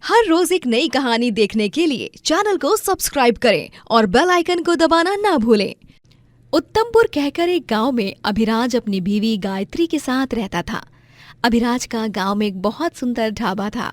हर रोज एक नई कहानी देखने के लिए चैनल को सब्सक्राइब करें और बेल आइकन को दबाना ना भूलें। उत्तमपुर कहकर एक गांव में अभिराज अपनी बीवी गायत्री के साथ रहता था। अभिराज का गांव में एक बहुत सुंदर ढाबा था।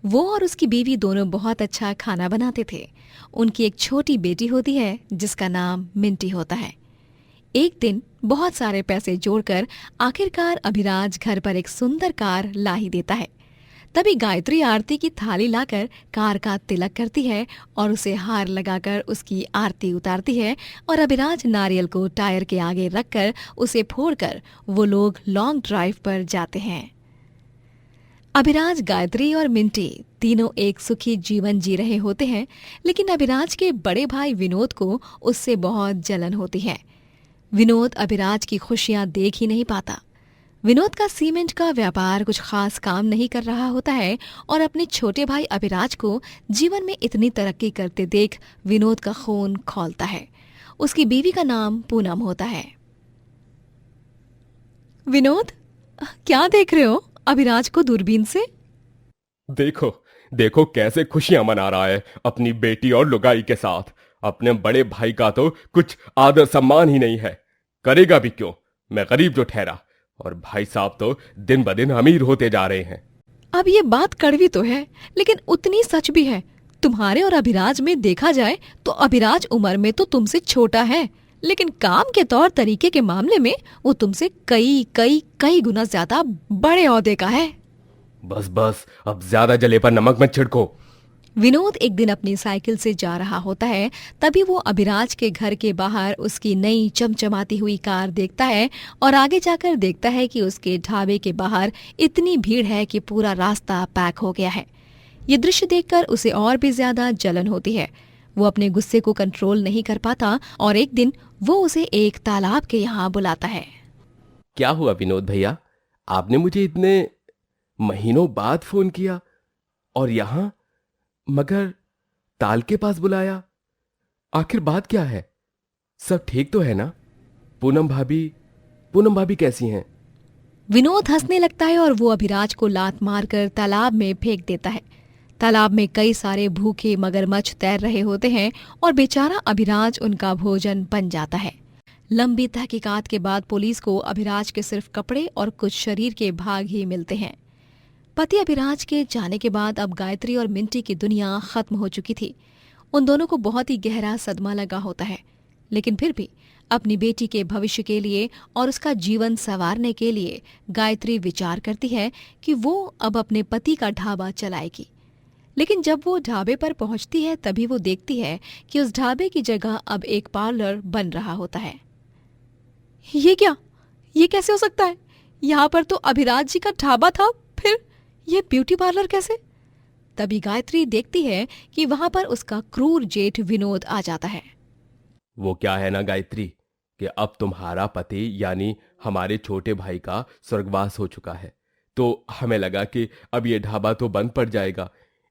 वो और उसकी बीवी दोनों बहुत अच्छा खाना बनाते थे। उनकी एक छोटी बेटी होती है जिसका नाम मिंटी होता है। एक दिन बहुत सारे पैसे जोड़कर आखिरकार अभिराज घर पर एक सुंदर कार ला ही देता है। तभी गायत्री आरती की थाली लाकर कार का तिलक करती है और उसे हार लगाकर उसकी आरती उतारती है और अभिराज नारियल को टायर के आगे रखकर उसे फोड़कर वो लोग लॉन्ग ड्राइव पर जाते हैं। अभिराज, गायत्री और मिंटी तीनों एक सुखी जीवन जी रहे होते हैं, लेकिन अभिराज के बड़े भाई विनोद को उससे बहुत जलन होती है। विनोद अभिराज की खुशियां देख ही नहीं पाता। विनोद का सीमेंट का व्यापार कुछ खास काम नहीं कर रहा होता है और अपने छोटे भाई अभिराज को जीवन में इतनी तरक्की करते देख विनोद का खून खौलता है। उसकी बीवी का नाम पूनम होता है। विनोद, क्या देख रहे हो अभिराज को दूरबीन से? देखो देखो कैसे खुशियां मना रहा है अपनी बेटी और लुगाई के साथ। अपने बड़े भाई का तो कुछ आदर सम्मान ही नहीं है। करेगा भी क्यों? मैं गरीब जो ठहरा, और भाई साहब तो दिन ब दिन अमीर होते जा रहे हैं। अब ये बात कड़वी तो है, लेकिन उतनी सच भी है। तुम्हारे और अभिराज में देखा जाए तो अभिराज उम्र में तो तुमसे छोटा है, लेकिन काम के तौर तरीके के मामले में वो तुमसे कई कई कई गुना ज्यादा बड़े ओहदे का है। बस बस, अब ज्यादा जले पर नमक मत छिड़को। विनोद एक दिन अपनी साइकिल से जा रहा होता है। तभी वो अभिराज के घर के बाहर उसकी नई चमचमाती हुई कार देखता है और आगे जाकर देखता है कि उसके ढाबे के बाहर इतनी भीड़ है कि पूरा रास्ता पैक हो गया है। ये दृश्य देखकर उसे और भी ज्यादा जलन होती है। वो अपने गुस्से को कंट्रोल नहीं कर पाता और एक दिन वो उसे एक तालाब के यहाँ बुलाता है। क्या हुआ विनोद भैया, आपने मुझे इतने महीनों बाद फोन किया और यहाँ, मगर ताल के पास बुलाया? आखिर बात क्या है? सब ठीक तो है ना? पूनम भाभी कैसी हैं? विनोद हंसने लगता है और वो अभिराज को लात मारकर तालाब में फेंक देता है। तालाब में कई सारे भूखे मगरमच्छ तैर रहे होते हैं और बेचारा अभिराज उनका भोजन बन जाता है। लंबी तहकीकात के बाद पुलिस को अभिराज के सिर्फ कपड़े और कुछ शरीर के भाग ही मिलते हैं। पति अभिराज के जाने के बाद अब गायत्री और मिंटी की दुनिया खत्म हो चुकी थी। उन दोनों को बहुत ही गहरा सदमा लगा होता है, लेकिन फिर भी अपनी बेटी के भविष्य के लिए और उसका जीवन संवारने के लिए गायत्री विचार करती है कि वो अब अपने पति का ढाबा चलाएगी। लेकिन जब वो ढाबे पर पहुंचती है तभी वो देखती है कि उस ढाबे की जगह अब एक पार्लर बन रहा होता है। ये क्या? ये कैसे हो सकता है? यहाँ पर तो अभिराज जी का ढाबा था, फिर ये ब्यूटी पार्लर कैसे? तभी गायत्री देखती है कि वहां पर उसका क्रूर जेठ विनोद आ जाता है। वो क्या है ना गायत्री, कि अब तुम्हारा पति यानी हमारे छोटे भाई का स्वर्गवास हो चुका है, तो हमें लगा कि अब ये ढाबा तो बंद पड़ जाएगा।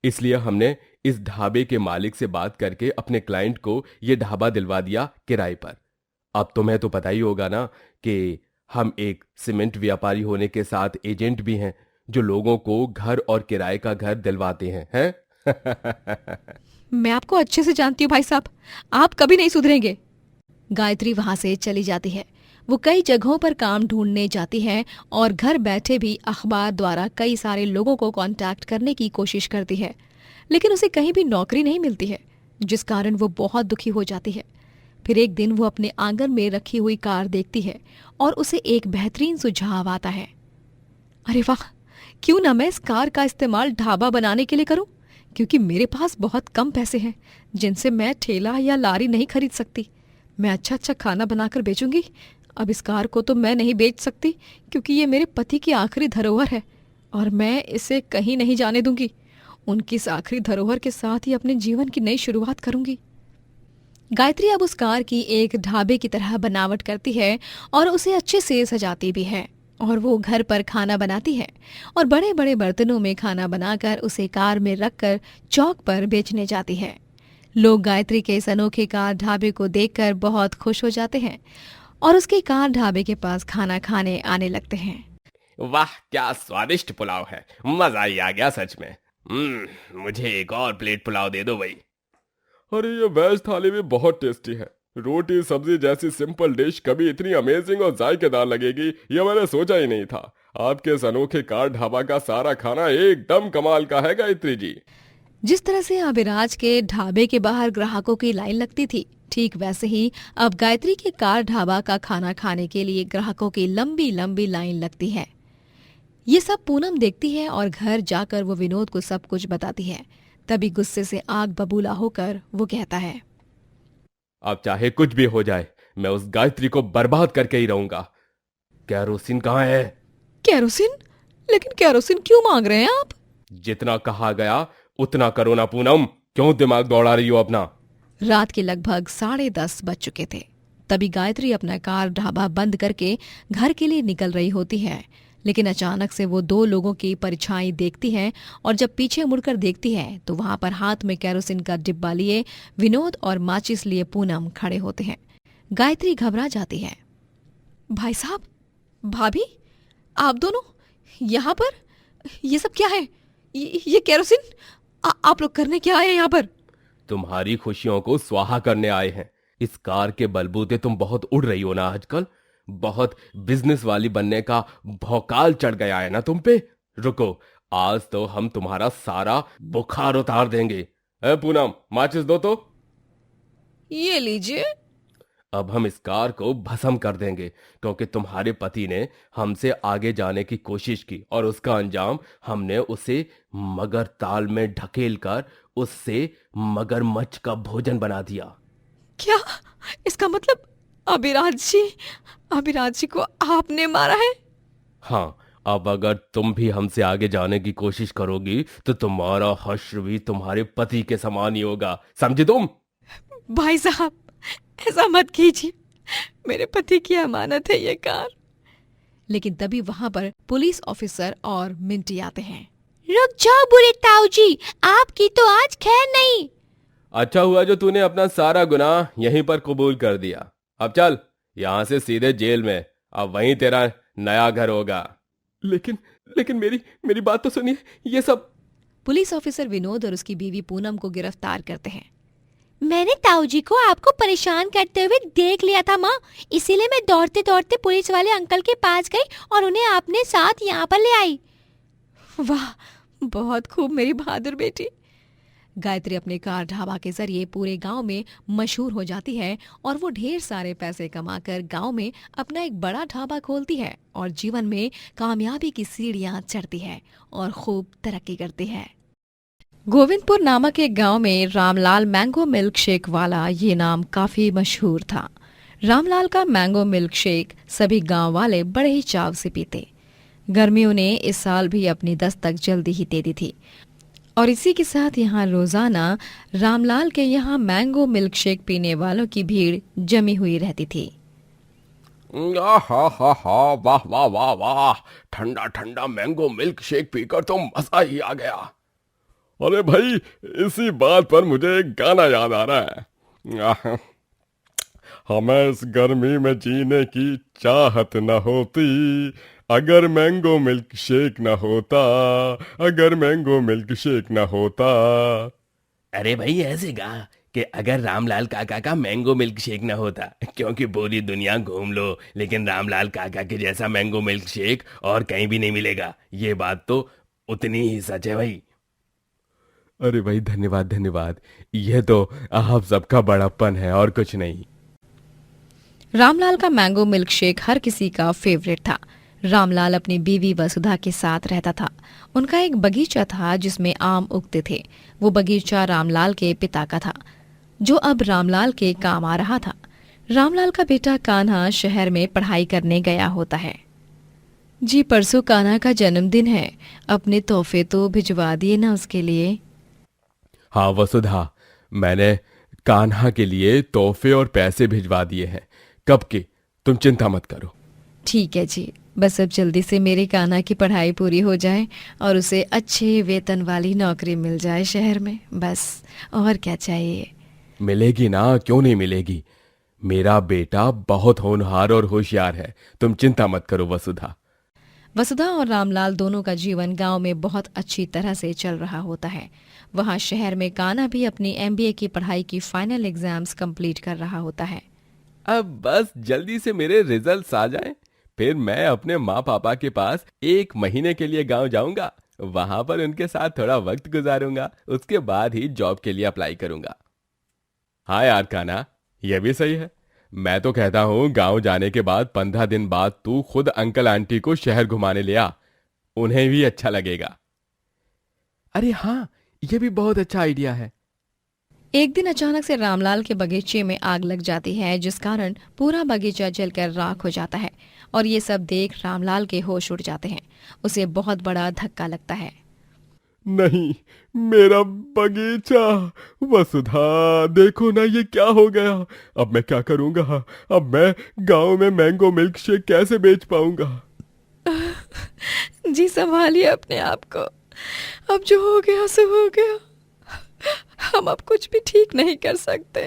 इसलिए हमने इस ढाबे के मालिक से बात करके अपने क्लाइंट को ये ढाबा दिलवा दिया किराए पर। अब तुम्हें तो पता ही होगा ना कि हम एक सीमेंट व्यापारी होने के साथ एजेंट भी हैं, जो लोगों को घर और किराए का घर दिलवाते हैं। मैं आपको अच्छे से जानती हूँ भाई साहब, आप कभी नहीं सुधरेंगे। गायत्री वहां से चली जाती है। वो कई जगहों पर काम ढूंढने जाती है और घर बैठे भी अखबार द्वारा कई सारे लोगों को कांटेक्ट करने की कोशिश करती है, लेकिन उसे कहीं भी नौकरी नहीं मिलती है, जिस कारण वो बहुत दुखी हो जाती है। फिर एक दिन वो अपने आंगन में रखी हुई कार देखती है और उसे एक बेहतरीन सुझाव आता है। अरे वाह, क्यों ना मैं इस कार का इस्तेमाल ढाबा बनाने के लिए करूं, क्योंकि मेरे पास बहुत कम पैसे हैं जिनसे मैं ठेला या लारी नहीं खरीद सकती। मैं अच्छा अच्छा खाना बनाकर बेचूंगी। अब इस कार को तो मैं नहीं बेच सकती, क्योंकि ये मेरे पति की आखिरी धरोहर है और मैं इसे कहीं नहीं जाने दूंगी। उनकी इस आखिरी धरोहर के साथ ही अपने जीवन की नई शुरुआत करूंगी। गायत्री अब उस कार की एक ढाबे की तरह बनावट करती है और उसे अच्छे से सजाती भी है, और वो घर पर खाना बनाती है और बड़े बड़े बर्तनों में खाना बनाकर उसे कार में रखकर चौक पर बेचने जाती है। लोग गायत्री के इस अनोखे कार ढाबे को देखकर बहुत खुश हो जाते हैं और उसके कार ढाबे के पास खाना खाने आने लगते हैं। वाह, क्या स्वादिष्ट पुलाव है, मजा ही आ गया सच में। मुझे एक और प्लेट पुलाव दे दो भाई। अरे ये वेज थाली भी बहुत टेस्टी है। रोटी सब्जी जैसी सिंपल डिश कभी इतनी अमेजिंग और जायकेदार लगेगी ये मैंने सोचा ही नहीं था। आपके इस अनोखे कार ढाबा का सारा खाना एकदम कमाल का है गायत्री जी। जिस तरह से अभिराज के ढाबे के बाहर ग्राहकों की लाइन लगती थी, ठीक वैसे ही अब गायत्री के कार ढाबा का खाना खाने के लिए ग्राहकों की लंबी लंबी लाइन लगती है। ये सब पूनम देखती है और घर जाकर वो विनोद को सब कुछ बताती है। तभी गुस्से से आग बबूला होकर वो कहता है, अब चाहे कुछ भी हो जाए मैं उस गायत्री को बर्बाद करके ही रहूंगा। केरोसिन कहाँ है? केरोसिन? लेकिन केरोसिन क्यों मांग रहे हैं आप? जितना कहा गया उतना करो ना पूनम, क्यों दिमाग दौड़ा रही हो अपना? रात के लगभग 10:30 बज चुके थे। तभी गायत्री अपना कार ढाबा बंद करके घर के लिए निकल रही होती है, लेकिन अचानक से वो दो लोगों की परछाई देखती है और जब पीछे मुड़कर देखती है तो वहां पर हाथ में केरोसिन का डिब्बा लिए विनोद और माचिस लिए पूनम खड़े होते हैं। गायत्री घबरा जाती है। भाई साहब, भाभी, आप दोनों यहाँ पर? ये सब क्या है? ये केरोसिन आप लोग करने क्या आए यहाँ पर? तुम्हारी खुशियों को स्वाहा करने आए हैं। इस कार के बलबूते तुम बहुत उड़ रही हो ना आजकल। बहुत बिजनेस वाली बनने का भौकाल चढ़ गया है ना तुम पे। रुको, आज तो हम तुम्हारा सारा बुखार उतार देंगे। पूनम, माचिस दो तो। ये लीजिए। अब हम इस कार को भस्म कर देंगे क्योंकि तुम्हारे पति ने हमसे आगे जाने की कोशिश की और उसका अंजाम हमने उसे मगर ताल में ढकेल कर उससे मगरमच्छ का भोजन बना दिया। क्या? इसका मतलब अभिराज जी को आपने मारा है? हाँ, अब अगर तुम भी हमसे आगे जाने की कोशिश करोगी तो तुम्हारा हश्र भी तुम्हारे पति के समान ही होगा, समझे तुम? भाई साहब, ऐसा मत कीजिए, मेरे पति की अमानत है ये कार। लेकिन तभी वहां पर पुलिस ऑफिसर और मिंटी आते हैं। रुक जाओ बुरे ताऊ जी, आपकी तो आज खैर नहीं। अच्छा हुआ जो तूने अपना सारा गुनाह यहीं पर कबूल कर दिया। अब चल यहाँ से सीधे जेल में, अब वहीं तेरा नया घर होगा। लेकिन लेकिन मेरी बात तो सुनिए। ये सब पुलिस ऑफिसर विनोद और उसकी बीवी पूनम को गिरफ्तार करते हैं। मैंने ताऊ जी को आपको परेशान करते हुए देख लिया था माँ, इसीलिए मैं दौड़ते दौड़ते पुलिस वाले अंकल के पास गई और उन्हें अपने साथ यहाँ पर ले आई। वाह, बहुत खूब मेरी बहादुर बेटी। गायत्री अपने कार ढाबा के जरिए पूरे गांव में मशहूर हो जाती है और वो ढेर सारे पैसे कमाकर गांव में अपना एक बड़ा ढाबा खोलती है और जीवन में कामयाबी की सीढ़ियां चढ़ती है और खूब तरक्की करती है। गोविंदपुर नामक एक गांव में रामलाल मैंगो मिल्क शेक वाला ये नाम काफी मशहूर था। रामलाल का मैंगो मिल्क शेक सभी गांव वाले बड़े ही चाव से पीते। गर्मियों ने इस साल भी अपनी दस्तक जल्दी ही दे दी थी और इसी के साथ यहाँ रोजाना रामलाल के यहाँ मैंगो मिल्क शेक पीने वालों की भीड़ जमी हुई रहती थी। हा हा हा, वाह वाह वाह वाह, ठंडा ठंडा मैंगो मिल्क शेक पीकर तो मजा ही आ गया। अरे भाई, इसी बात पर मुझे एक गाना याद आ रहा है। हमें इस गर्मी में जीने की चाहत न होती अगर मैंगो मिल्क शेक न होता, अगर मैंगो मिल्क शेक न होता। अरे भाई ऐसे गा कि अगर रामलाल काका का मैंगो मिल्क शेक न होता, क्योंकि पूरी दुनिया घूम लो लेकिन रामलाल काका के जैसा मैंगो मिल्क शेक और कहीं भी नहीं मिलेगा। ये बात तो उतनी ही सच है भाई। अरे भाई, धन्यवाद धन्यवाद, यह तो आप सबका बड़प्पन है और कुछ नहीं। रामलाल का मैंगो मिल्क शेक हर किसी का फेवरेट था। रामलाल अपनी बीवी वसुधा के साथ रहता था। उनका एक बगीचा था जिसमें आम उगते थे। वो बगीचा रामलाल के पिता का था, जो अब रामलाल के काम आ रहा था। रामलाल का बेटा कान्हा शहर में पढ़ाई करने गया होता है। जी, परसों कान्हा का जन्मदिन है, अपने तोहफे तो भिजवा दिए ना उसके लिए। हाँ वसुधा, मैंने कान्हा के लिए तोहफे और पैसे भिजवा दिए हैं कब के, तुम चिंता मत करो। ठीक है जी, बस अब जल्दी से मेरे कान्हा की पढ़ाई पूरी हो जाए और उसे अच्छे वेतन वाली नौकरी मिल जाए शहर में, बस और क्या चाहिए। मिलेगी ना, क्यों नहीं मिलेगी। मेरा बेटा बहुत होनहार और होशियार है, तुम चिंता मत करो वसुधा। वसुधा और रामलाल दोनों का जीवन गांव में बहुत अच्छी तरह से चल रहा होता है। वहां शहर में कान्हा भी अपनी एमबीए की पढ़ाई की फाइनल एग्जाम्स कंप्लीट कर रहा होता है। अब बस जल्दी से मेरे रिजल्ट्स आ जाएं, फिर मैं अपने माँ पापा के पास 1 महीने के लिए गांव जाऊंगा। वहां पर उनके साथ थोड़ा वक्त गुजारूंगा, उसके बाद ही जॉब के लिए अप्लाई करूंगा। हाँ यार कान्हा, यह भी सही है। मैं तो कहता हूँ गांव जाने के बाद 15 दिन बाद तू खुद अंकल आंटी को शहर घुमाने ले आ, उन्हें भी अच्छा लगेगा। अरे हाँ, यह भी बहुत अच्छा आइडिया है। एक दिन अचानक से रामलाल के बगीचे में आग लग जाती है, जिस कारण पूरा बगीचा जलकर राख हो जाता है और ये सब देख रामलाल के होश उड़ जाते हैं। उसे बहुत बड़ा धक्का लगता है। नहीं, मेरा बगीचा। वसुधा, देखो ना ये क्या हो गया। अब मैं क्या करूंगा? अब मैं गांव में मैंगो मिल्क शेक कैसे बेच पाऊंगा? जी संभालिए अपने आप को। अब जो हो गया सो हो गया। हम अब कुछ भी ठीक नहीं कर सकते।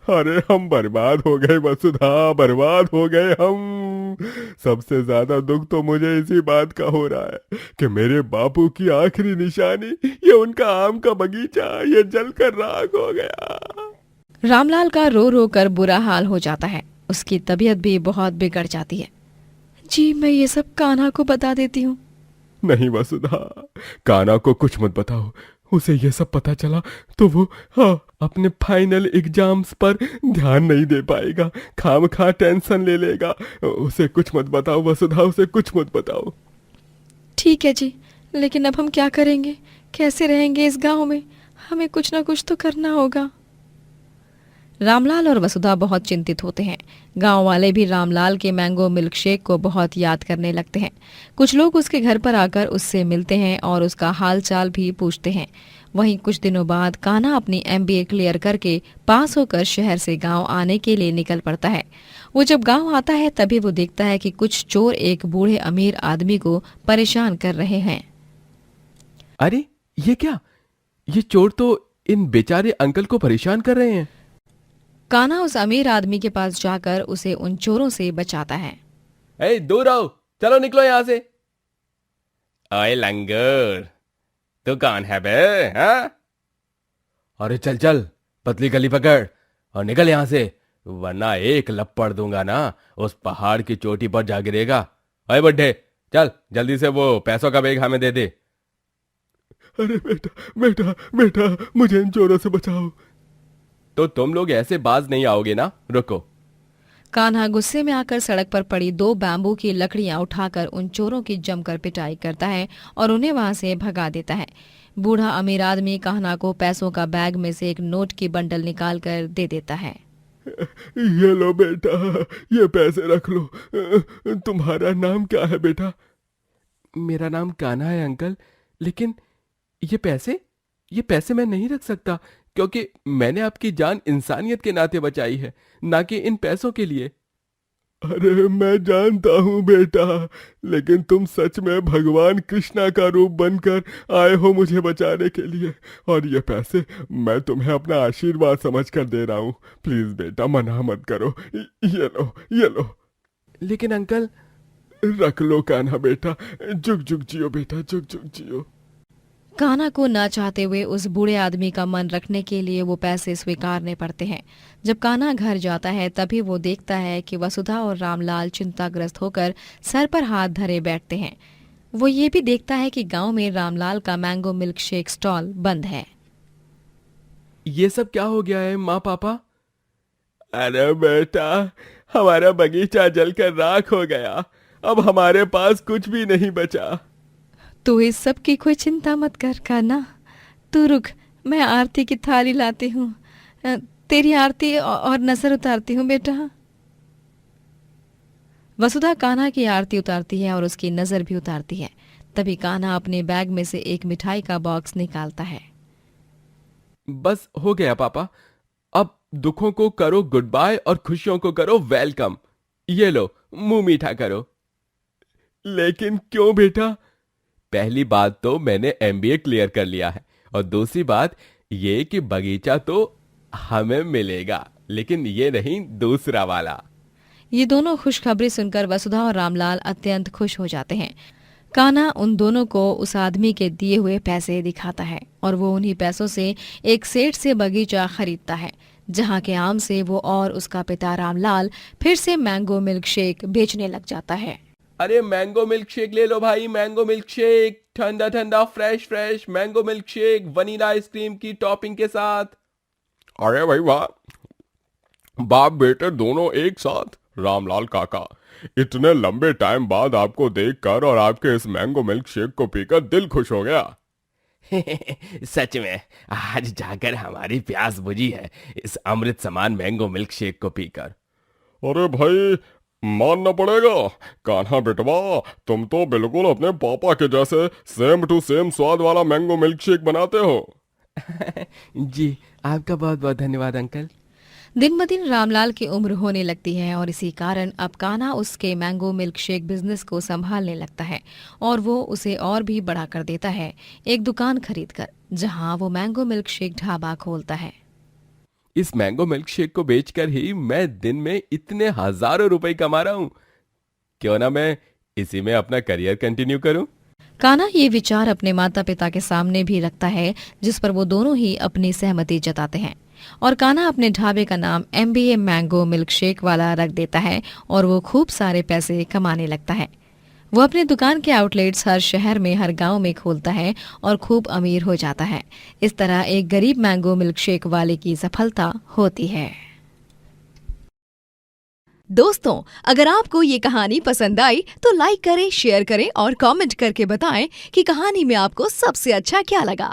अरे हम बर्बाद हो गए वसुधा, बर्बाद हो गए हम। सबसे ज्यादा दुख तो मुझे इसी बात का हो रहा है कि मेरे बापू की आखिरी निशानी, ये उनका आम का बगीचा, ये जलकर राख हो गया। रामलाल का रो रो कर बुरा हाल हो जाता है। उसकी तबीयत भी बहुत बिगड़ जाती है। जी मैं ये सब कान्हा को बता देती हूँ। नहीं वसुधा, कान्हा को कुछ मत बताओ। उसे ये सब पता चला तो वो अपने फाइनल एग्जाम्स पर ध्यान नहीं दे पाएगा, खामखा टेंशन ले लेगा। उसे कुछ मत बताओ वसुधा, उसे कुछ मत बताओ। ठीक है जी, लेकिन अब हम क्या करेंगे? कैसे रहेंगे इस गांव में? हमें कुछ ना कुछ तो करना होगा। रामलाल और वसुधा बहुत चिंतित होते हैं। गांव वाले भी रामलाल के मैंगो मिल्क शेक को बहुत याद करने लगते हैं। कुछ लोग उसके घर पर आकर उससे मिलते हैं और उसका हालचाल भी पूछते हैं। वहीं कुछ दिनों बाद कान्हा अपनी एमबीए क्लियर करके पास होकर शहर से गांव आने के लिए निकल पड़ता है। वो जब गांव आता है तभी वो देखता है कि कुछ चोर एक बूढ़े अमीर आदमी को परेशान कर रहे हैं। अरे ये क्या? ये चोर तो इन बेचारे अंकल को परेशान कर रहे हैं। कान्हा उस अमीर आदमी के पास जाकर उसे उन चोरों से बचाता है। ए, दूर आओ, चलो निकलो यहां से। ओए लंगूर, तू कौन है बे? हाँ? अरे चल चल, पतली गली पकड़ और निकल यहां से, वरना एक लपड़ दूंगा ना, उस पहाड़ की चोटी पर जा गिरेगा। ओए बुड्ढे, चल जल्दी से वो पैसों का बैग हमें दे दे। अरे बेटा बेटा बेटा, मुझे इन चोरों से बचाओ। तो तुम लोग ऐसे बाज नहीं आओगे ना, रुको। कान्हा गुस्से में आकर सड़क पर पड़ी 2 बैम्बू की लकड़ियां उठाकर उन चोरों की जमकर पिटाई करता है और उन्हें वहां से भगा देता है। बूढ़ा अमीर आदमी कान्हा को पैसों का बैग में से एक नोट की बंडल निकाल कर दे देता है। ये लो बेटा, ये पैसे रख लो। तुम्हारा नाम क्या है बेटा? मेरा नाम कान्हा है अंकल, लेकिन ये पैसे मैं नहीं रख सकता, क्योंकि मैंने आपकी जान इंसानियत के नाते बचाई है, ना कि इन पैसों के लिए। अरे मैं जानता हूँ बेटा, लेकिन तुम सच में भगवान कृष्णा का रूप बनकर आए हो मुझे बचाने के लिए, और ये पैसे मैं तुम्हें अपना आशीर्वाद समझकर दे रहा हूँ। प्लीज बेटा, मना मत करो। ये लो, ये लो। लेकिन अंकल। रख लो कान्हा बेटा, जुग जुग जियो बेटा, जुग जुग जियो। कान्हा को ना चाहते हुए उस बूढ़े आदमी का मन रखने के लिए वो पैसे स्वीकारने पड़ते हैं। जब कान्हा घर जाता है तभी वो देखता है कि वसुधा और रामलाल चिंताग्रस्त होकर सर पर हाथ धरे बैठते हैं। वो ये भी देखता है कि गांव में रामलाल का मैंगो मिल्क शेक स्टॉल बंद है। ये सब क्या हो गया है माँ पापा? अरे बेटा, हमारा बगीचा जलकर राख हो गया, अब हमारे पास कुछ भी नहीं बचा। तू इस सब की कोई चिंता मत कर कान्हा, तू रुक, मैं आरती की थाली लाती हूँ। तेरी आरती और नजर उतारती हूँ बेटा। वसुधा कान्हा की आरती उतारती है और उसकी नजर भी उतारती है। तभी कान्हा अपने बैग में से एक मिठाई का बॉक्स निकालता है। बस हो गया पापा, अब दुखों को करो गुड बाय और खुशियों को करो वेलकम। ये लो, मुंह मीठा करो। लेकिन क्यों बेटा? पहली बात तो मैंने एमबीए क्लियर कर लिया है, और दूसरी बात ये कि बगीचा तो हमें मिलेगा, लेकिन ये नहीं दूसरा वाला। ये दोनों खुशखबरी सुनकर वसुधा और रामलाल अत्यंत खुश हो जाते हैं। कान्हा उन दोनों को उस आदमी के दिए हुए पैसे दिखाता है और वो उन्हीं पैसों से एक सेठ से बगीचा खरीदता है, जहाँ के आम से वो और उसका पिता रामलाल फिर से मैंगो मिल्क शेक बेचने लग जाता है। अरे मैंगो मिल्क शेक ले लो भाई, मैंगो मिल्क शेक, ठंडा ठंडा fresh fresh mango milk shake vanilla ice cream की टॉपिंग के साथ। अरे भाई वाह, बाप बेटे दोनों एक साथ। रामलाल काका, इतने लंबे टाइम बाद आपको देखकर और आपके इस मैंगो मिल्क शेक को पीकर दिल खुश हो गया। सच में आज जाकर हमारी प्यास बुझी है इस अमृत समान मैंगो मिल्क शेक को पीकर। अरे भाई मानना पड़ेगा, कान्हा बेटवा तुम तो बिल्कुल अपने पापा के जैसे सेम टू सेम स्वाद वाला मैंगो मिल्क शेक बनाते हो। जी आपका बहुत बहुत धन्यवाद अंकल। दिन ब दिन रामलाल की उम्र होने लगती है और इसी कारण अब कान्हा उसके मैंगो मिल्क शेक बिजनेस को संभालने लगता है और वो उसे और भी बड़ा कर देता है, एक दुकान खरीदकर, जहां वो मैंगो मिल्क शेक ढाबा खोलता है। इस मैंगो मिल्क शेक को बेचकर ही मैं दिन में इतने हजारों रुपए कमा रहा हूँ, क्यों ना मैं इसी में अपना करियर कंटिन्यू करूँ। कान्हा ये विचार अपने माता पिता के सामने भी रखता है, जिस पर वो दोनों ही अपनी सहमति जताते हैं और कान्हा अपने ढाबे का नाम MBA मैंगो मिल्क शेक वाला रख देता है और वो खूब सारे पैसे कमाने लगता है। वो अपने दुकान के आउटलेट्स हर शहर में, हर गांव में खोलता है और खूब अमीर हो जाता है। इस तरह एक गरीब मैंगो मिल्क शेक वाले की सफलता होती है। दोस्तों, अगर आपको ये कहानी पसंद आई तो लाइक करें, शेयर करें और कमेंट करके बताएं कि कहानी में आपको सबसे अच्छा क्या लगा।